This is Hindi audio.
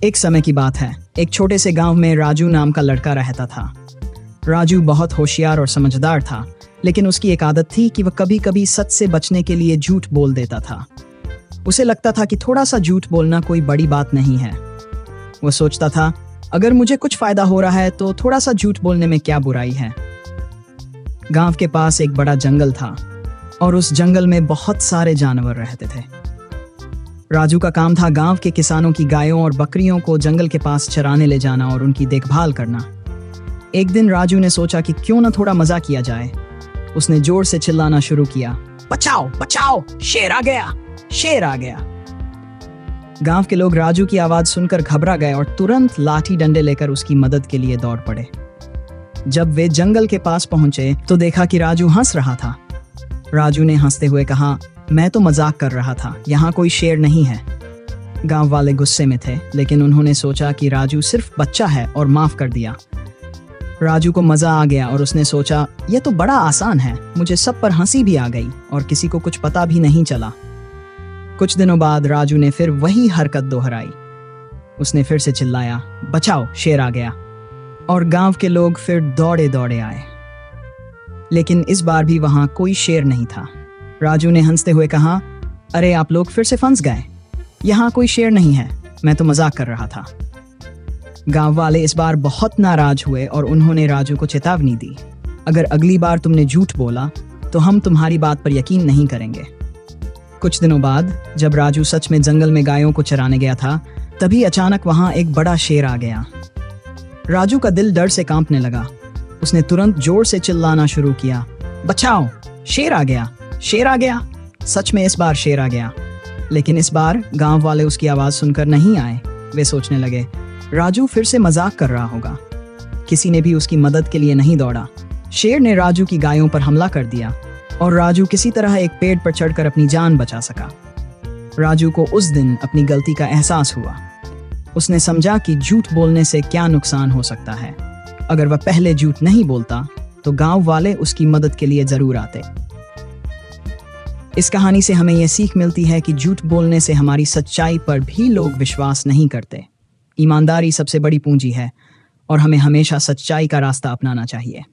एक समय की बात है, एक छोटे से गांव में राजू नाम का लड़का रहता था। राजू बहुत होशियार और समझदार था, लेकिन उसकी एक आदत थी कि वह कभी कभी सच से बचने के लिए झूठ बोल देता था। उसे लगता था कि थोड़ा सा झूठ बोलना कोई बड़ी बात नहीं है। वह सोचता था, अगर मुझे कुछ फायदा हो रहा है तो थोड़ा सा झूठ बोलने में क्या बुराई है। गांव के पास एक बड़ा जंगल था और उस जंगल में बहुत सारे जानवर रहते थे। राजू का काम था गांव के किसानों की गायों और बकरियों को जंगल के पास चराने ले जाना और उनकी देखभाल करना। एक दिन राजू ने सोचा कि क्यों न थोड़ा मजा किया जाए। उसने जोर से चिल्लाना शुरू किया, बचाओ बचाओ, शेर आ गया, शेर आ गया। गांव के लोग राजू की आवाज सुनकर घबरा गए और तुरंत लाठी डंडे लेकर उसकी मदद के लिए दौड़ पड़े। जब वे जंगल के पास पहुंचे तो देखा कि राजू हंस रहा था। राजू ने हंसते हुए कहा, मैं तो मजाक कर रहा था, यहाँ कोई शेर नहीं है। गांव वाले गुस्से में थे, लेकिन उन्होंने सोचा कि राजू सिर्फ बच्चा है और माफ कर दिया। राजू को मजा आ गया और उसने सोचा, यह तो बड़ा आसान है, मुझे सब पर हंसी भी आ गई और किसी को कुछ पता भी नहीं चला। कुछ दिनों बाद राजू ने फिर वही हरकत दोहराई। उसने फिर से चिल्लाया, बचाओ, शेर आ गया। और गांव के लोग फिर दौड़े दौड़े आए, लेकिन इस बार भी वहां कोई शेर नहीं था। राजू ने हंसते हुए कहा, अरे आप लोग फिर से फंस गए, यहाँ कोई शेर नहीं है, मैं तो मजाक कर रहा था। गांव वाले इस बार बहुत नाराज हुए और उन्होंने राजू को चेतावनी दी, अगर अगली बार तुमने झूठ बोला तो हम तुम्हारी बात पर यकीन नहीं करेंगे। कुछ दिनों बाद जब राजू सच में जंगल में गायों को चराने गया था, तभी अचानक वहां एक बड़ा शेर आ गया। राजू का दिल डर से कांपने लगा। उसने तुरंत जोर से चिल्लाना शुरू किया, बचाओ, शेर आ गया, शेर आ गया। सच में इस बार शेर आ गया, लेकिन इस बार गांव वाले उसकी आवाज सुनकर नहीं आए। वे सोचने लगे, राजू फिर से मजाक कर रहा होगा। किसी ने भी उसकी मदद के लिए नहीं दौड़ा। शेर ने राजू की गायों पर हमला कर दिया और राजू किसी तरह एक पेड़ पर चढ़कर अपनी जान बचा सका। राजू को उस दिन अपनी गलती का एहसास हुआ। उसने समझा कि झूठ बोलने से क्या नुकसान हो सकता है। अगर वह पहले झूठ नहीं बोलता तो गांव वाले उसकी मदद के लिए जरूर आते। इस कहानी से हमें यह सीख मिलती है कि झूठ बोलने से हमारी सच्चाई पर भी लोग विश्वास नहीं करते। ईमानदारी सबसे बड़ी पूंजी है और हमें हमेशा सच्चाई का रास्ता अपनाना चाहिए।